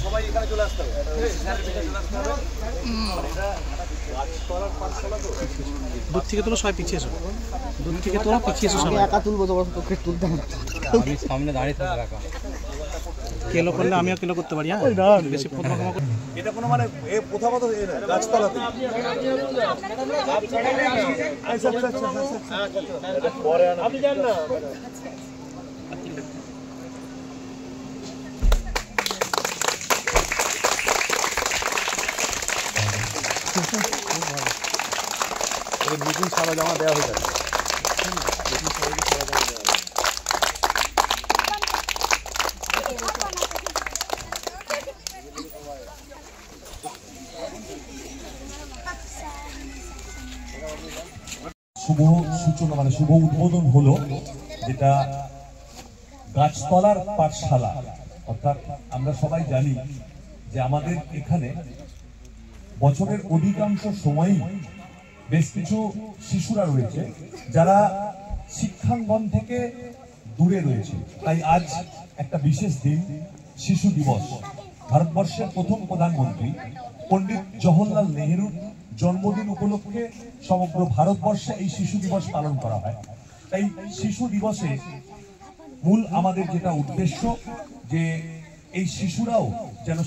সবাই এখানে চলে আসতে হবে। দূর থেকে তোলো, সবাই পিছিয়ে এসো। দূর থেকে তোলো, পিছিয়ে এসো সবাই। একা তুলবো, তোমার পক্ষে তুলতে হবে। আমি সামনে দাঁড়িয়ে থাকবো একা। কেলো করলে আমিও কেলো করতে পারি। হ্যাঁ, বেশি এটা কোনো মানে প্রথাগত গাছতলাতে। আপনি যান না। মিটিং সারা জমা দেওয়া হয়ে যাবে। শুভ সূচনা মানে শুভ উদ্বোধন হলো, যেটা গাছতলার পাঠশালা। অর্থাৎ আমরা সবাই জানি যে আমাদের এখানে বছরের অধিকাংশ সময়ই বেশ কিছু শিশুরা রয়েছে যারা শিক্ষাঙ্গন থেকে দূরে রয়েছে। তাই আজ একটা বিশেষ দিন, শিশু দিবস। ভারতবর্ষের প্রথম প্রধানমন্ত্রী পণ্ডিত জওহরলাল নেহরুর জন্মদিন উপলক্ষে সমগ্র ভারতবর্ষে এই শিশু দিবস পালন করা হয়। তাই শিশু দিবসে মূল আমাদের যেটা উদ্দেশ্য, যে এই শিশুরাও যেন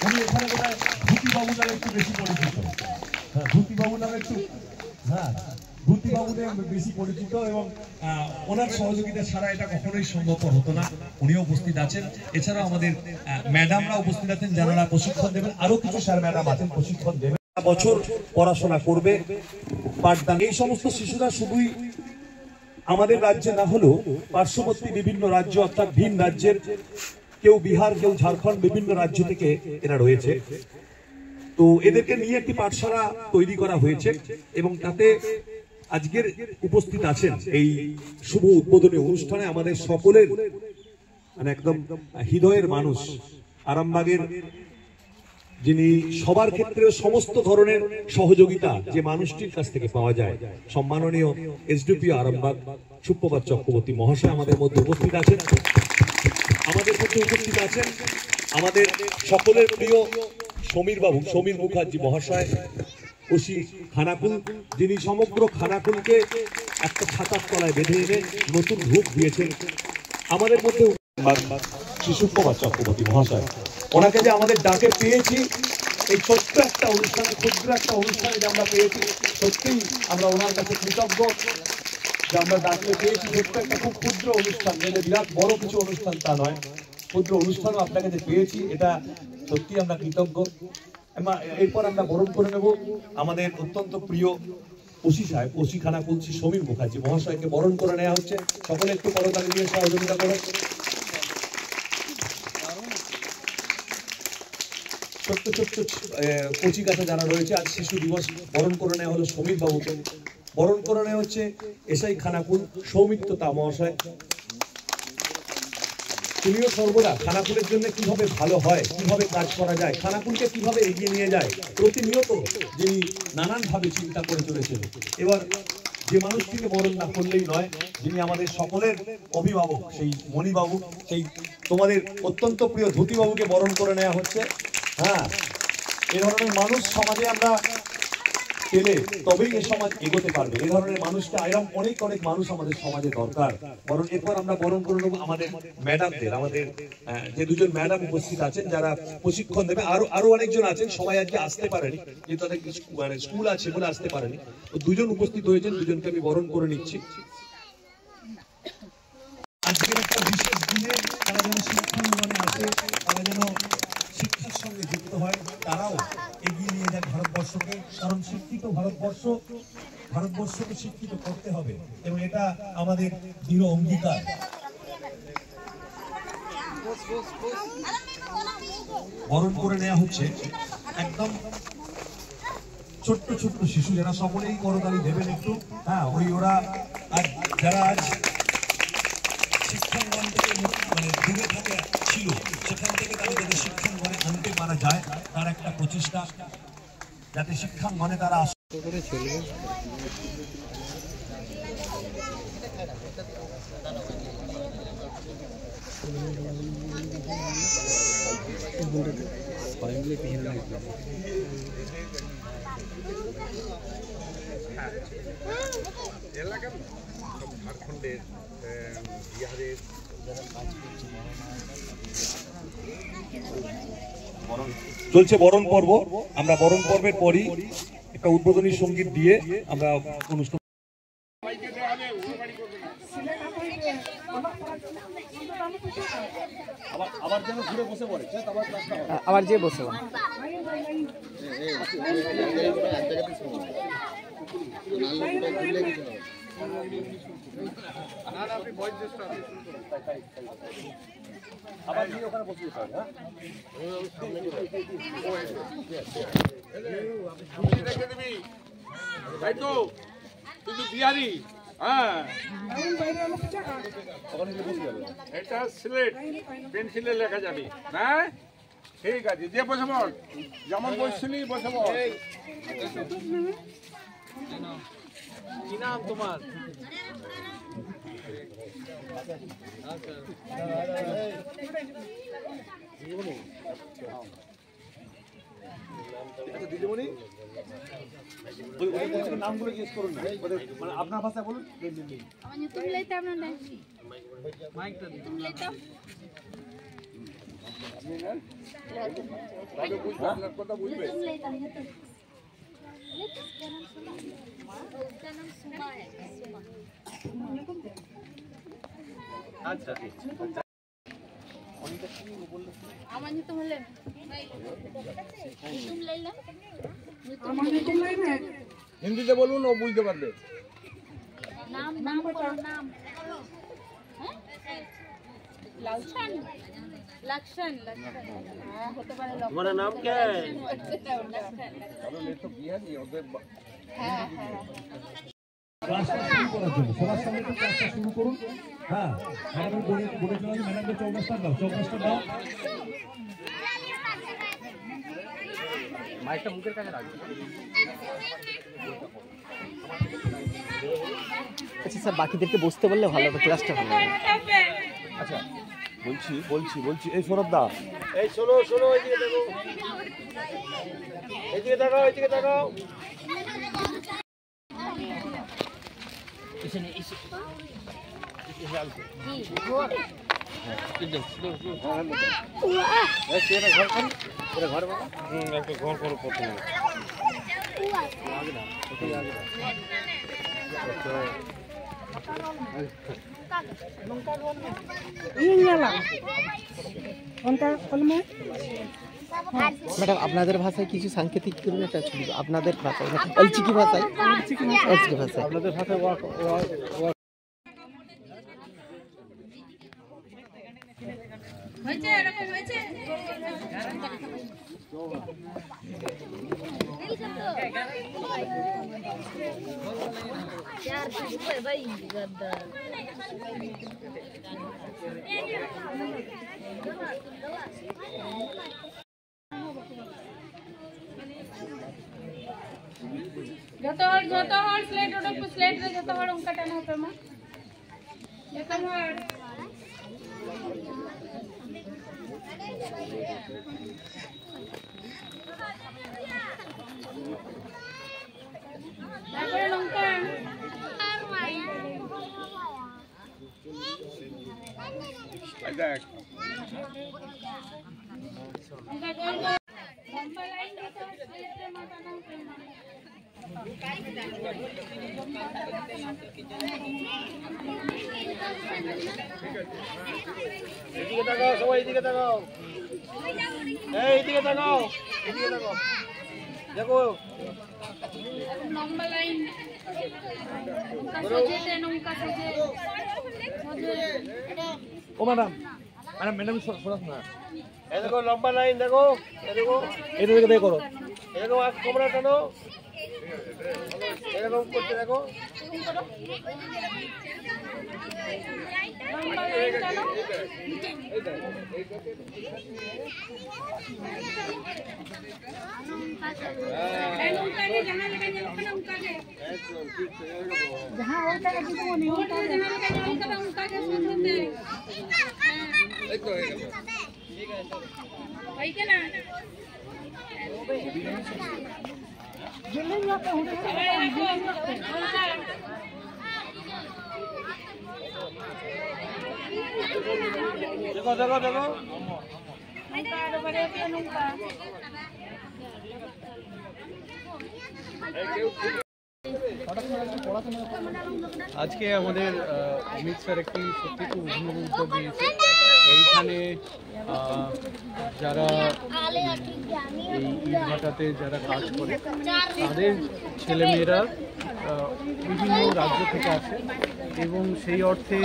উনি এখানে বোধহয় ধুতিবাবু নামে একটু বেশি পরিচিত। হ্যাঁ, ধুতিবাবু নামে একটু, হ্যাঁ ধুতিবাবু নামে বেশি পরিচিত, এবং ওনার সহযোগিতা ছাড়া এটা কখনোই সম্ভবপর হতো না। উনিও উপস্থিত আছেন। এছাড়াও আমাদের ম্যাডামরা উপস্থিত আছেন যারা প্রশিক্ষণ দেবেন। আরো কিছু স্যার ম্যাডাম আছেন প্রশিক্ষণ দেবেন। বছর পড়াশোনা করবে, পাঠদান। এই সমস্ত শিশুরা শুধুই আমাদের রাজ্যে না হলেও পার্শ্ববর্তী বিভিন্ন রাজ্য, অর্থাৎ ভিন রাজ্যের, কেউ বিহার, কেউ ঝাড়খণ্ড, বিভিন্ন রাজ্য থেকে এরা রয়েছে। তো এদেরকে নিয়ে একটি পাঠশালা তৈরি করা হয়েছে, এবং তাতে আজকের উপস্থিত আছেন এই শুভ উদ্বোধনী অনুষ্ঠানে আমাদের সকলের মানে একদম হৃদয়ের মানুষ, আরামবাগের, যিনি সবার ক্ষেত্রে সমস্ত ধরনের সহযোগিতা যে মানুষটির কাছ থেকে পাওয়া যায়, সম্মাননীয় এসডিপিও আরামবাগ সুপ্রভাত চক্রবর্তী মহাশয় আমাদের মধ্যে উপস্থিত আছেন। আমাদের মধ্যে উপস্থিত আছেন আমাদের সকলের প্রিয় সমীর মুখার্জি মহাশয়, ওসি খানাকুল, যিনি সমগ্র খানাকুলকে একটা ছাতার তলায় বেঁধে এনে নতুন রূপ দিয়েছেন। আমাদের মধ্যে সুপ্রভাত চক্রবর্তী মহাশয়, ওনাকে যে আমাদের ডাকে পেয়েছি, এই ছোট্ট একটা অনুষ্ঠানে, ক্ষুদ্র একটা অনুষ্ঠানে যে আমরা পেয়েছি, সত্যিই আমরা ওনার কাছে কৃতজ্ঞ যে আমরা ডাকলে পেয়েছি। ছোট্ট একটা খুব ক্ষুদ্র অনুষ্ঠান, যেটা বিরাট বড় কিছু অনুষ্ঠান তা নয়, ক্ষুদ্র অনুষ্ঠানও আপনাকে যে পেয়েছি, এটা সত্যি আমরা কৃতজ্ঞ। এরপর আমরা বরণ করে নেব আমাদের অত্যন্ত প্রিয় ওসি সাহেব, ওসি খানাকুল সমীর মুখার্জি মহাশয়কে বরণ করে নেওয়া হচ্ছে। সকলে একটু করতালি দিয়ে সহযোগিতা করে। ছোট্ট ছোট্ট কচি কাছে যারা রয়েছে, আজ শিশু দিবস, বরণ করে নেওয়া হলো সমীর বাবুকে। বরণ করে নেওয়া হচ্ছে এসআই খানাকুল সৌমিত্রতা মহাশয়। তিনিও সর্বদা খানাকুলের জন্য কিভাবে ভালো হয়, কিভাবে কাজ করা যায়, খানাকুলকে কিভাবে এগিয়ে নিয়ে যায়, প্রতিনিয়ত যিনি নানানভাবে চিন্তা করে চলেছেন। এবার যে মানুষটিকে বরণ না করলেই নয়, যিনি আমাদের সকলের অভিভাবক, সেই মণিবাবু, সেই তোমাদের অত্যন্ত প্রিয় ধুতিবাবুকে বরণ করে নেওয়া হচ্ছে। হ্যাঁ, এ ধরনের মানুষ সমাজে আমরা পেলে তবেই এ সমাজ এগোতে পারবে। এই ধরনের মানুষকে এরকম অনেক অনেক মানুষ আমাদের সমাজে দরকার। বরং এরপর আমরা বরণ করে নেব আমাদের ম্যাডামদের, আমাদের যে দুজন ম্যাডাম উপস্থিত আছেন যারা প্রশিক্ষণ দেবে। আরো অনেকজন আছেন, সবাই আজকে আসতে পারেনি, যেহেতু তাদের মানে স্কুল আছে বলে আসতে পারেনি। তো দুজন উপস্থিত হয়েছেন, দুজনকে আমি বরণ করে নিচ্ছি। আজকের একটা বিশেষ দিনে তারা যেন শিক্ষাঙ্গনে আসে, তারা যেন শিক্ষার সঙ্গে যুক্ত হয়, তারাও এগিয়ে নিয়ে যায় ভারতবর্ষকে। কারণ শিক্ষিত ভারতবর্ষকে শিক্ষিত করতে হবে, এবং এটা আমাদের দৃঢ় অঙ্গীকার। বরণ করে নেওয়া হচ্ছে একদম ছোট্ট ছোট্ট শিশু, যারা সকলেই করতালি দেবেন একটু। হ্যাঁ, ওরা যারা আজ শিক্ষাঙ্গন থেকে মানে দূরে থাকে ছিল, সেখান থেকে তারা যাতে শিক্ষাঙ্গনে আনতে পারা যায়, তার একটা প্রচেষ্টা, যাতে শিক্ষাঙ্গনে তারা এলাকার ঝাড়খণ্ডের বিহারের চলছে বরণ পর্ব। আমরা বরণ পর্বের পরই একটা উদ্বোধনী সঙ্গীত দিয়ে আমরা অনুষ্ঠান আবার যেন ঘুরে বসে পড়ে আবার ক্লাসটা হবে। আবার যে বসে আবার গিয়ে ওখানে বসে যেতে হবে। তাই তো তুই তো বিহারি। হ্যাঁ, ওখানে গিয়ে বসে যাবে। এটা সিলেট পেন্সিলে লেখা যাবে। হ্যাঁ ঠিক আছে, যে বসে পড়, যেমন বসছিলি বসে পড়। কি নাম তোমার? আচ্ছা দিদিমণি ওই নামগুলো জিজ্ঞেস করুন না, মানে আপনার ভাষায় বলুন। আমার YouTube লাইতে আপনার নাই মাইকটা দিন। YouTube লাইতে তাহলে বুঝবে, আপনার কথা বুঝবে। YouTube লাইতে YouTube उसका नाम सुमा है सुमा। আচ্ছা আমার নিতুম হলে নিতুম লাইলা হিন্দিতে বলুন, ও বুঝতে পারবে। নাম নাম বলো নাম। হ্যাঁ লালছান লক্ষণ লক্ষণ হ্যাঁ হতে পারে। তোমার নাম কি? কারণ এই তো বিহারি, ওদের হ্যাঁ হ্যাঁ ক্লাসটা শুরু করার জন্য সবার সঙ্গে একটু ক্লাসটা শুরু করুন। হ্যাঁ, ম্যাডাম বলে চলে ম্যাডামকে চৌকাশটা দাও, চৌকাশটা দাও। মাইকটা মুখের কাছে রাখবে। আচ্ছা স্যার, বাকিদেরকে বসতে বললে ভালো হবে, ক্লাসটা ভালো হবে। আচ্ছা বলছি এই সৌরভ দা, এই শোনো শোনো, এইদিকে দেখো, এইদিকে তাকাও, এইদিকে তাকাও। ঘর করো প্রথমে। ম্যাডাম, আপনাদের ভাষায় কিছু সাংকেতিক করুন, একটা ছবি আপনাদের ভাষায়, অলচিকি ভাষায়, অলচিকি ভাষায় আপনাদের ভাষায়। হয়েছে এরকম হয়েছে यार किसको है भाई गद्दा যত হর স্লেট ওটা স্লেট রে যত হর উনকা টানা হবে মা যত হর তারপরে লঙ্কা দেখ লঙ্কা গোল গোল লম্বা লাইন যত স্লেট রে মা টানা হবে মা এদিকে তাকাও, সবাই এদিকে তাকাও, এইদিকে তাকাও, এদিকে তাকাও, দেখো লম্বা লাইন উনকা সজে নৌকা সজে ও ম্যাডাম ম্যাডাম সরাস না, এই দেখো লম্বা লাইন, দেখো এই দেখো, এটা দেখে দেখো করো। এরকম আর কোমরা টানো, এরকম করতে দেখো। লম্বা লাইন টানো এই নৌকা রে জানা লাগা নৌকা দে उनका के सुनते वही के ना देखो देखो देखो আজকে আমাদের অমিত স্যার একটি সত্যি খুব অভিনব উদ্যোগ নিয়েছে। এইখানে যারা এই ইটভাটাতে যারা কাজ করে তাদের ছেলেমেয়েরা বিভিন্ন রাজ্য থেকে আসে এবং সেই অর্থে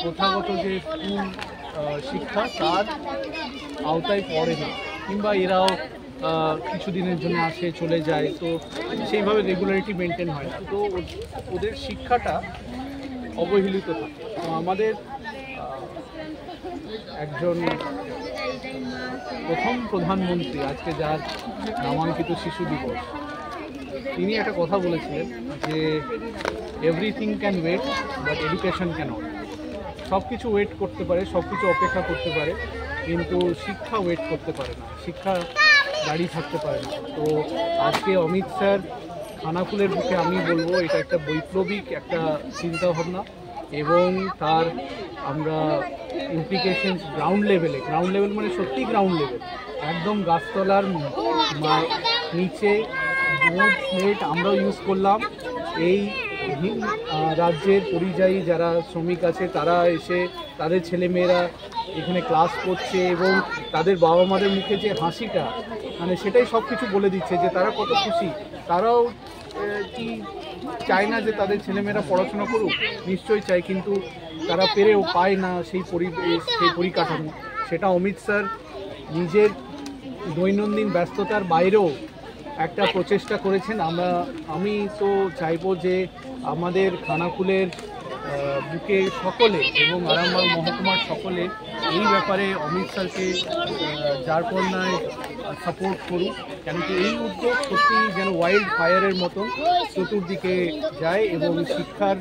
প্রথাগত যে স্কুল শিক্ষা তার আওতায় পড়ে না, কিংবা এরাও কিছুদিনের জন্য আসে চলে যায়, তো সেইভাবে রেগুলারিটি মেনটেন হয় না, তো ওদের শিক্ষাটা অবহেলিত থাকে। তো আমাদের একজন প্রথম প্রধানমন্ত্রী, আজকে যার নামাঙ্কিত শিশু দিবস, তিনি একটা কথা বলেছিলেন যে everything can wait but education can not. সব কিছু ওয়েট করতে পারে, সব কিছু অপেক্ষা করতে পারে, কিন্তু শিক্ষা ওয়েট করতে পারে না, শিক্ষা দাঁড়িয়ে থাকতে পারে না। তো আজকে অমিত স্যার খানাকুলের বুকে আমি বলবো এটা একটা বৈপ্লবিক একটা চিন্তাভাবনা, এবং তার আমরা ইমপ্লিকেশনস গ্রাউন্ড লেভেল মানে সত্যি গ্রাউন্ড লেভেল, একদম গাছতলার নিচে বোর্ড স্লেট আমরাও ইউজ করলাম। এই রাজ্যের পরিযায়ী যারা শ্রমিক আছে তারা এসে তাদের ছেলেমেয়েরা এখানে ক্লাস করছে, এবং তাদের বাবা মাদের মুখে যে হাসিটা, মানে সেটাই সব কিছু বলে দিচ্ছে যে তারা কত খুশি। তারাও কি চায় না যে তাদের ছেলেমেয়েরা পড়াশোনা করুক? নিশ্চয়ই চায়, কিন্তু তারা পেরেও পায় না সেই পরিবেশ, সেই পরিকাঠামো। সেটা অমিত স্যার নিজের দৈনন্দিন ব্যস্ততার বাইরেও একটা প্রচেষ্টা করেছেন। আমি তো চাইবো যে আমাদের খানাকুলের বুকে সকলে এবং আরামবাগ মহকুমার সকলে এই ব্যাপারে অমিত স্যারকে যারপন্যায় সাপোর্ট করুক, কেন কি এই উদ্যোগ সত্যি যেন ওয়াইল্ড ফায়ারের মতো চতুর্দিকে যায় এবং শিক্ষার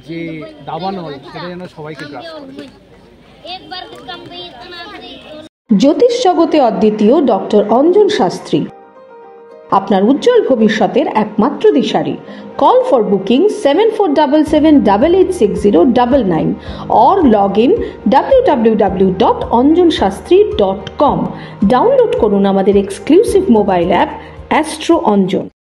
যে দাবানল সেটা যেন সবাইকে গ্রাস করে। জ্যোতিষ জগতে অদ্বিতীয় ডক্টর অঞ্জন শাস্ত্রী, আপনার উজ্জ্বল ভবিষ্যতের একমাত্র দিশারি। Call for booking 7477886099 or log in www.anjanshastri.com। Download করুন আমাদের exclusive mobile app astro Anjan.